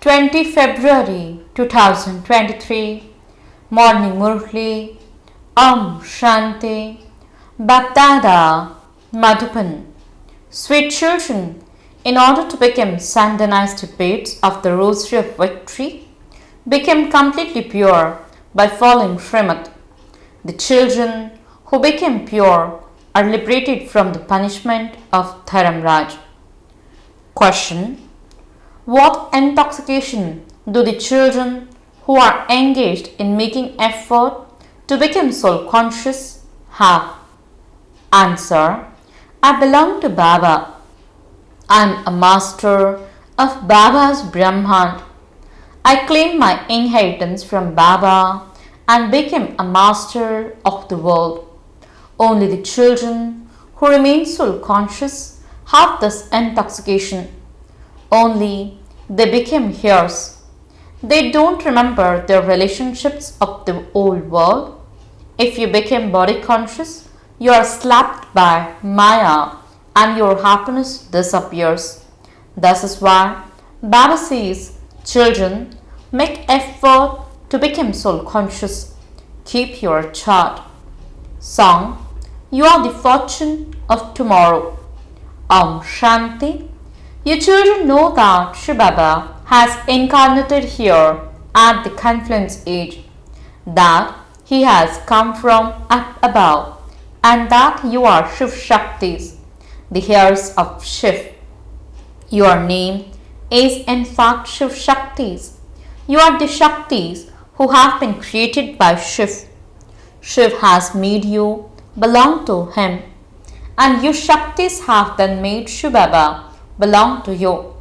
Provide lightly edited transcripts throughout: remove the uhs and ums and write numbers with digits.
20 February 2023, Morning Murli, Om Shanti, BapDada, Madhupan. Sweet children, in order to become standardized babes of the Rosary of Victory, became completely pure by following Srimad. The children who became pure are liberated from the punishment of Dharamraj. Question: what intoxication do the children who are engaged in making effort to become soul conscious have? Answer: I belong to Baba. I am a master of Baba's Brahman. I claim my inheritance from Baba and became a master of the world. Only the children who remain soul conscious have this intoxication. Only they became heirs. They don't remember their relationships of the old world. If you become body conscious, you are slapped by Maya and your happiness disappears. This is why Baba says, children, make effort to become soul conscious. Keep your chart. Song: You are the fortune of tomorrow. Om Shanti. You children know that shivbaba has incarnated here at the confluence age, that he has come from up above, and that you are Shiv Shaktis, the heirs of Shiv. Your name is in fact Shiv Shaktis. You are the Shaktis who have been created by Shiv. Shiv has made you belong to him, and you Shaktis have then made shivbaba belong to you.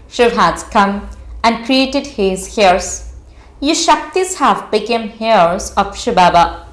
Shiv has come and created his heirs. You Shaktis have become heirs of shivbaba.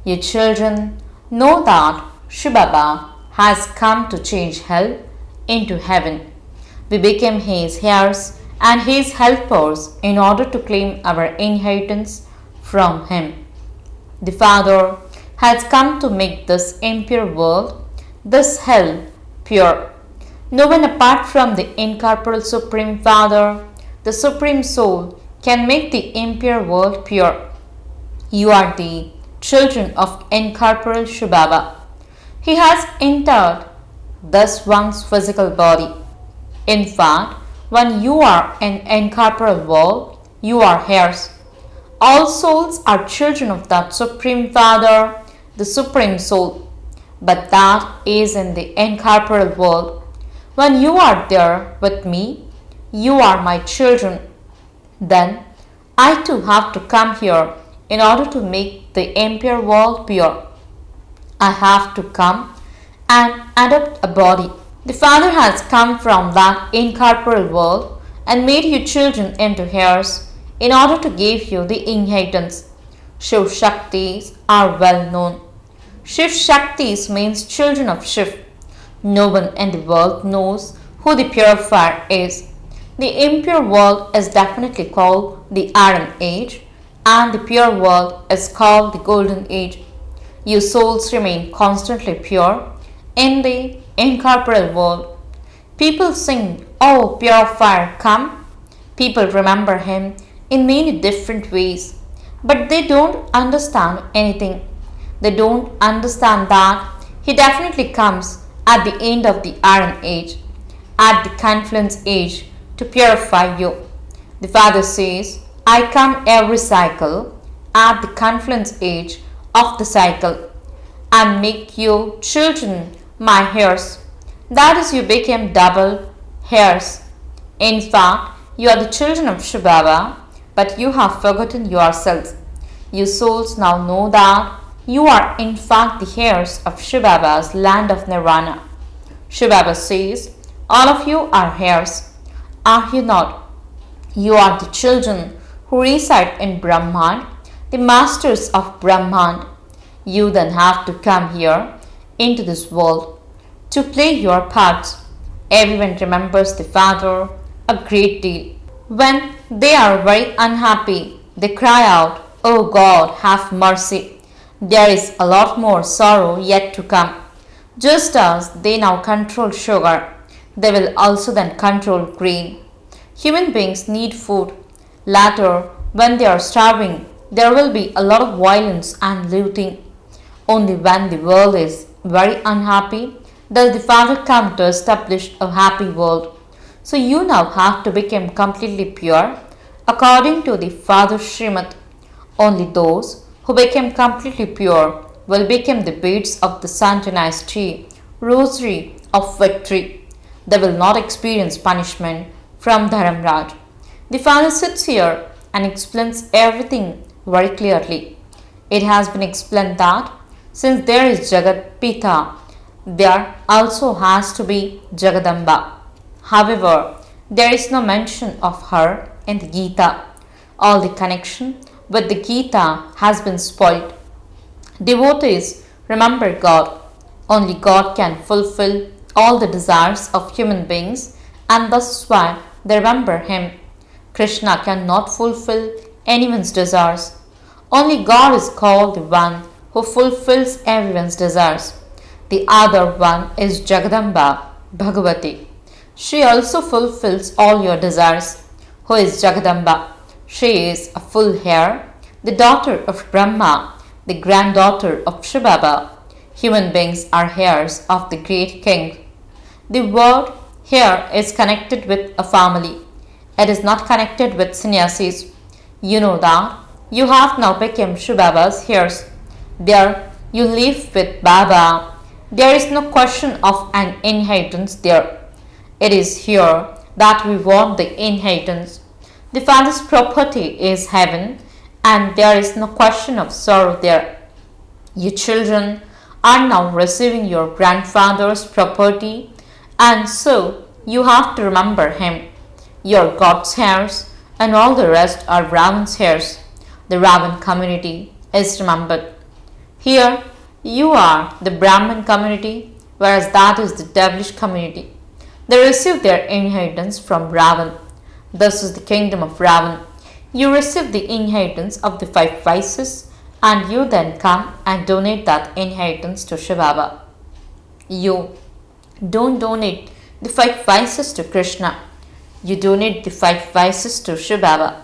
You children know that shivbaba has come to change hell into heaven. We became his heirs and his helpers in order to claim our inheritance from him. The Father has come to make this impure world, this hell, pure. No one apart from the incorporeal Supreme Father, the Supreme Soul, can make the impure world pure. You are the children of incorporeal shivbaba. He has entered this one's physical body. In fact, when you are in incorporeal world, you are heirs. All souls are children of that Supreme Father, the Supreme Soul, but that is in the incorporeal world. When you are there with me, you are my children. Then I too have to come here in order to make the impure world pure. I have to come and adopt a body. The Father has come from that incorporeal world and made you children into heirs in order to give you the inheritance. Shiv Shaktis are well known. Shiv Shaktis means children of Shiv. No one in the world knows who the purifier is. The impure world is definitely called the Iron Age, and the pure world is called the Golden Age. You souls remain constantly pure in the incorporeal world. People sing, "Oh, purifier, come." People remember him in many different ways, but they don't understand anything. They don't understand that he definitely comes at the end of the Iron Age, at the confluence age, to purify you. The Father says, I come every cycle at the confluence age of the cycle and make you children my heirs. That is, you became double heirs. In fact, you are the children of shivbaba, but you have forgotten yourselves. You souls now know that you are in fact the heirs of shivbaba's land of nirvana. Shivbaba says, all of you are heirs. Are you not? You are the children who reside in Brahman, the masters of Brahman. You then have to come here into this world to play your parts. Everyone remembers the Father a great deal. When they are very unhappy, they cry out, "Oh God, have mercy." There is a lot more sorrow yet to come. Just as they now control sugar, they will also then control grain. Human beings need food. Later, when they are starving, there will be a lot of violence and looting. Only when the world is very unhappy does the Father come to establish a happy world. So you now have to become completely pure according to the Father's Srimad. Only those who become completely pure will become the beads of the Santanized tree, rosary of victory. They will not experience punishment from Dharamraj. The Father sits here and explains everything very clearly. It has been explained that since there is Jagat Pita, there also has to be Jagadamba. However, there is no mention of her in the Gita. All the connection with the Gita has been spoiled. Devotees remember God. Only God can fulfill all the desires of human beings, and thus why they remember Him. Krishna cannot fulfill anyone's desires. Only God is called the one who fulfills everyone's desires. The other one is Jagadamba, Bhagavati. She also fulfills all your desires. Who is Jagadamba? She is a full hair, the daughter of Brahma, the granddaughter of shivbaba. Human beings are heirs of the great king. The word here is connected with a family. It is not connected with sannyasis. You know that you have now become Shivbaba's heirs. There you live with Baba. There is no question of an inheritance there. It is here that we want the inheritance. The Father's property is heaven, and there is no question of sorrow there. You children are now receiving your grandfather's property, and so you have to remember him. Your God's heirs and all the rest are Ravan's heirs. The Ravan community is remembered. Here you are the Brahmin community, whereas that is the devilish community. They receive their inheritance from Ravan. This is the kingdom of Ravan. You receive the inheritance of the 5 vices, and you then come and donate that inheritance to Shivbaba. You don't donate the 5 vices to Krishna. You donate the 5 vices to Shivbaba.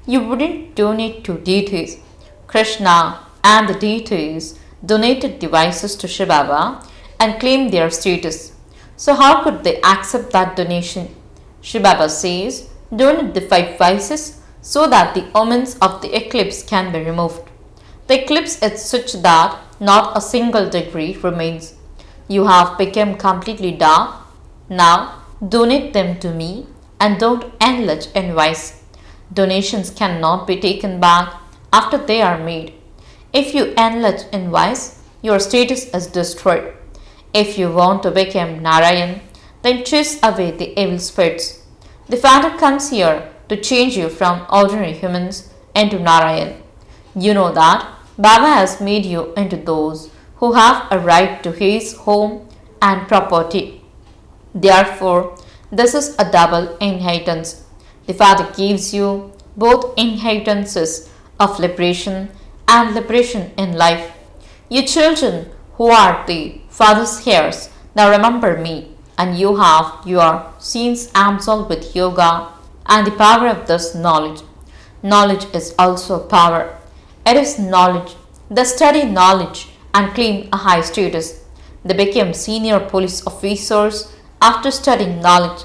You wouldn't donate to deities. Krishna and the deities donated the vices to Shivbaba and claimed their status. So how could they accept that donation? Shivbaba says, donate the 5 vices so that the omens of the eclipse can be removed. The eclipse is such that not a single degree remains. You have become completely dark. Now donate them to me and don't enlarge in vice. Donations cannot be taken back after they are made. If you enlarge in vice, your status is destroyed. If you want to become Narayan, then chase away the evil spirits. The Father comes here to change you from ordinary humans into Narayan. You know that Baba has made you into those who have a right to his home and property. Therefore, this is a double inheritance. The Father gives you both inheritances of liberation and liberation in life. You children who are the Father's heirs, now remember me, and you have your sins absolved with yoga and the power of this knowledge. Knowledge is also power. It is knowledge. They study knowledge and claim a high status. They become senior police officers after studying knowledge.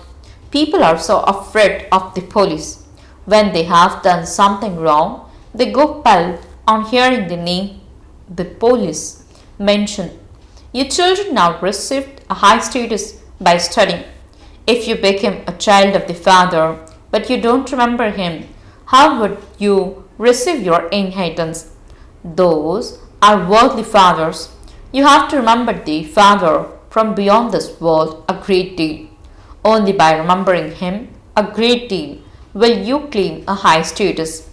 People are so afraid of the police. When they have done something wrong, they go pale on hearing the name, the police, mentioned. You children now received a high status by studying. If you become a child of the Father, but you don't remember him, how would you receive your inheritance? Those are worldly fathers. You have to remember the Father from beyond this world a great deal. Only by remembering him a great deal will you claim a high status.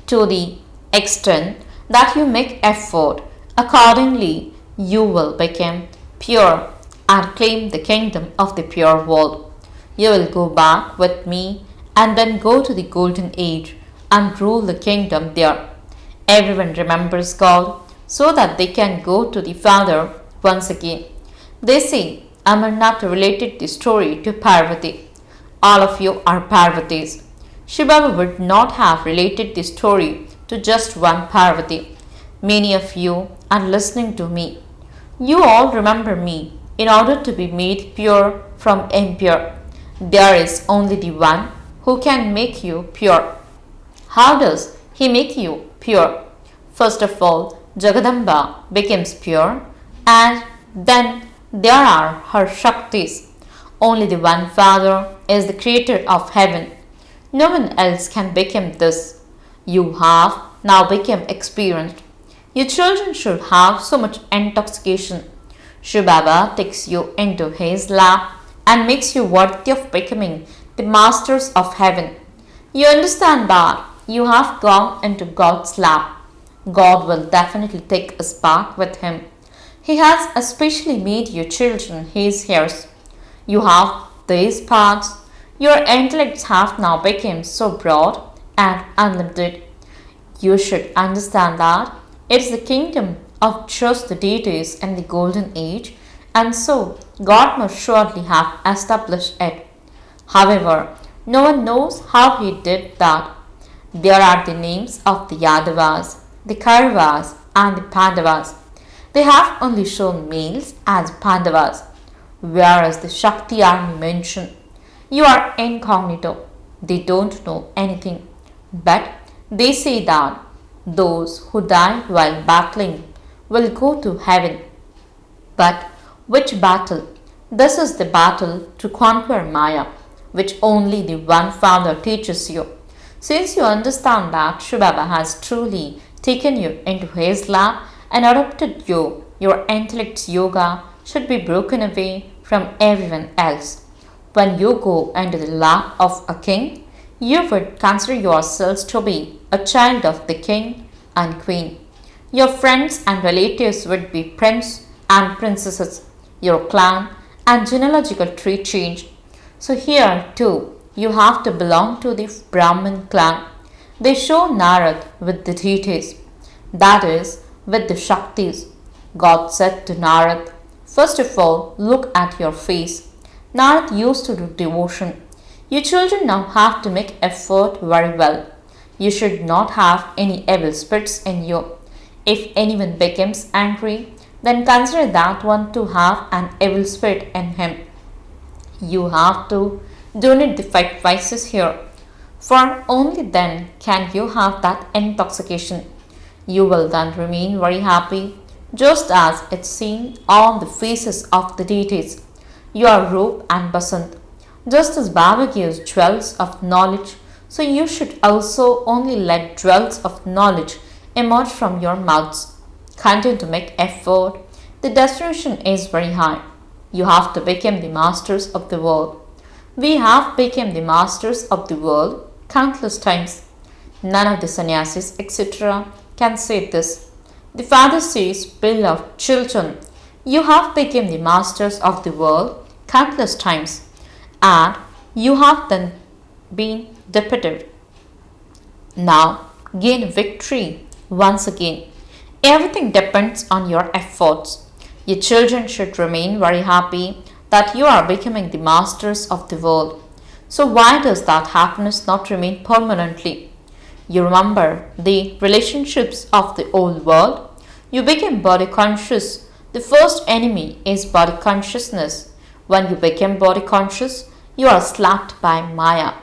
To the extent that you make effort, accordingly you will become pure and claim the kingdom of the pure world. You will go back with me and then go to the golden age and rule the kingdom there. Everyone remembers God so that they can go to the Father once again. They say Amarnath related the story to Parvati. All of you are Parvatis. Shivbaba would not have related the story to just one Parvati. Many of you are listening to me. You all remember me in order to be made pure from impure. There is only the one who can make you pure. How does he make you pure? First of all, Jagadamba becomes pure, and then there are her Shaktis. Only the one Father is the creator of heaven. No one else can become this. You have now become experienced. Your children should have so much intoxication. Shivbaba takes you into his lap and makes you worthy of becoming the masters of heaven. You understand that you have gone into God's lap. God will definitely take us back with him. He has especially made your children his heirs. You have these paths. Your intellects have now become so broad and unlimited. You should understand that it is the kingdom of just the deities in the golden age, and so God must surely have established it. However, no one knows how he did that. There are the names of the Yadavas, the Kauravas, and the Pandavas. They have only shown males as Pandavas, whereas the Shakti army mentioned. You are incognito. They don't know anything. But they say that those who die while battling will go to heaven. But which battle? This is the battle to conquer Maya, which only the one Father teaches you. Since you understand that Shivbaba has truly taken you into his lap and adopted you, your intellect's yoga should be broken away from everyone else. When you go into the lap of a king, you would consider yourselves to be a child of the king and queen. Your friends and relatives would be prince and princesses. Your clan and genealogical tree change. So here too, you have to belong to the Brahmin clan. They show Narad with the deities, that is, with the Shaktis. God said to Narad, first of all, look at your face. Narad used to do devotion. You children now have to make effort very well. You should not have any evil spirits in you. If anyone becomes angry, then consider that one to have an evil spirit in him. You have to donate the five vices here, for only then can you have that intoxication. You will then remain very happy, just as it's seen on the faces of the deities. You are Roop and Basant. Just as Baba gives jewels of knowledge, so you should also only let jewels of knowledge emerge from your mouths. Continue to make effort. The destination is very high. You have to become the masters of the world. We have become the masters of the world countless times. None of the sannyasis, etc., can say this. The Father says, beloved children, you have become the masters of the world countless times, and you have then been defeated. Now gain victory once again. Everything depends on your efforts. Your children should remain very happy that you are becoming the masters of the world. So why does that happiness not remain permanently? You remember the relationships of the old world. You became body conscious. The first enemy is body consciousness. When you become body conscious, you are slapped by Maya.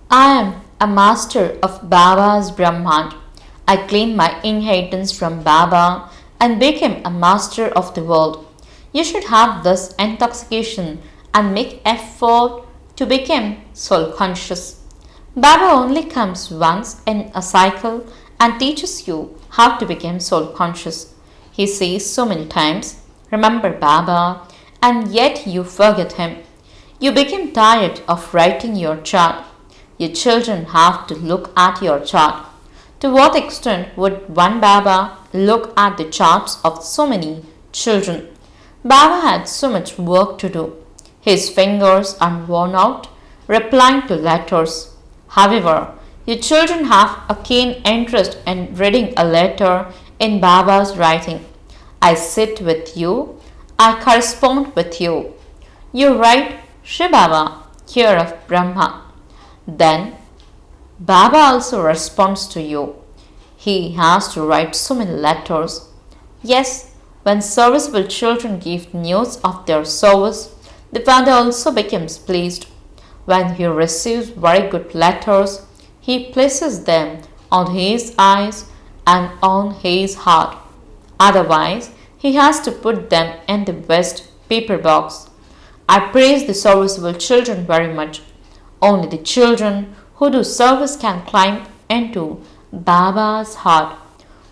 I am a master of Baba's Brahman. I claim my inheritance from Baba and became a master of the world. You should have this intoxication and make effort to become soul conscious. Baba only comes once in a cycle and teaches you how to become soul conscious. He says so many times, remember Baba, and yet you forget him. You become tired of writing your chart. Your children have to look at your chart. To what extent would one Baba look at the charts of so many children? Baba had so much work to do. His fingers are worn out replying to letters. However, your children have a keen interest in reading a letter in Baba's writing. I sit with you. I correspond with you. You write, Shivbaba, care of Brahma. Then Baba also responds to you. He has to write so many letters. Yes, when serviceable children give news of their service, the father also becomes pleased. When he receives very good letters, he places them on his eyes and on his heart. Otherwise, he has to put them in the waste paper box. I praise the serviceable children very much. Only the children who do service can climb into Baba's heart.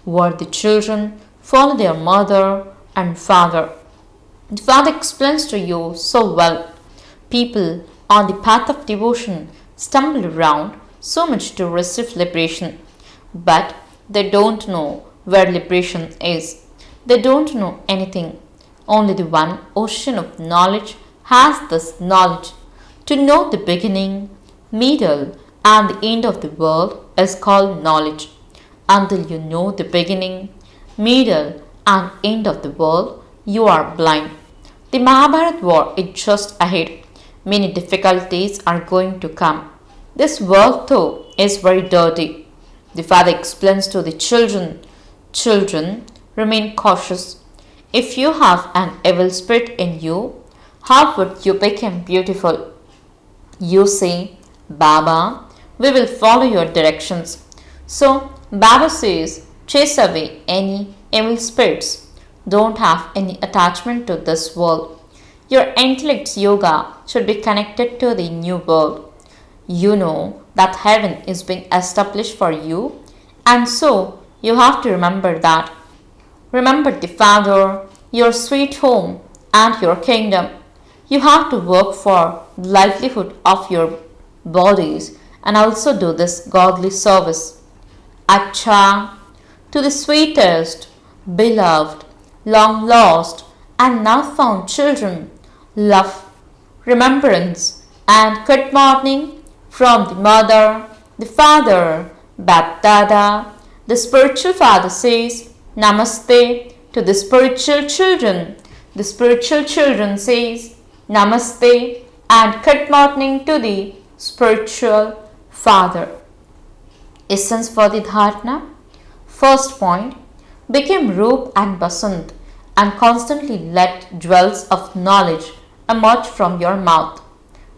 Worthy children follow their mother and father. The father explains to you so well. People on the path of devotion stumble around so much to receive liberation, but they don't know where liberation is. They don't know anything. Only the one ocean of knowledge has this knowledge. To know the beginning, middle, and the end of the world is called knowledge. Until you know the beginning, middle, and end of the world, you are blind. The Mahabharata war is just ahead. Many difficulties are going to come. This world, though, is very dirty. The father explains to the children, children, remain cautious. If you have an evil spirit in you, how would you become beautiful? You say, Baba, we will follow your directions. So, Baba says, chase away any evil spirits. Don't have any attachment to this world. Your intellect's yoga should be connected to the new world. You know that heaven is being established for you, and so you have to remember that. Remember the Father, your sweet home, and your kingdom. You have to work for the livelihood of your bodies and also do this godly service. Acha, to the sweetest, beloved, long lost, and now found children, love, remembrance, and good morning from the mother, the father, BapDada. The spiritual father says, Namaste to the spiritual children. The spiritual children says, Namaste and good morning to the spiritual father. Essence for the dharana. First point, become Roop and Basant and constantly let jewels of knowledge emerge from your mouth.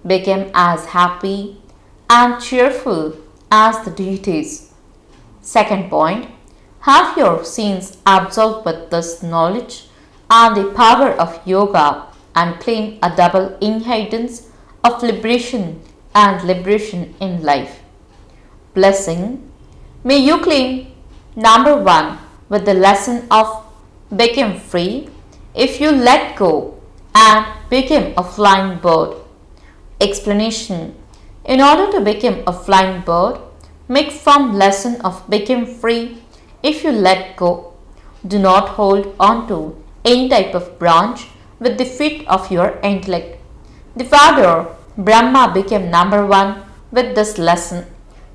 Become as happy and cheerful as the deities. Second point, have your scenes absorbed with this knowledge and the power of yoga and claim a double inheritance of liberation and liberation in life. Blessing, may you claim number 1 with the lesson of become free if you let go and become a flying bird. Explanation, in order to become a flying bird, make firm lesson of become free if you let go. Do not hold on to any type of branch with the feet of your intellect. The father, Brahma, became number 1 with this lesson.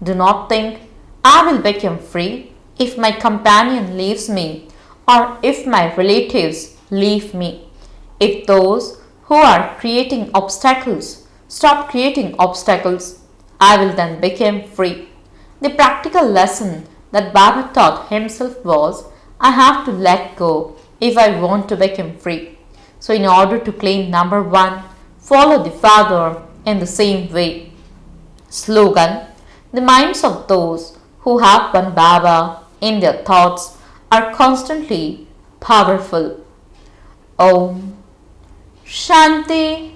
Do not think, I will become free if my companion leaves me or if my relatives leave me. If those who are creating obstacles stop creating obstacles, I will then become free. The practical lesson that Baba taught himself was, I have to let go if I want to become free. So in order to claim number 1, follow the Father in the same way. Slogan, the minds of those who have one Baba in their thoughts are constantly powerful. Om Shanti.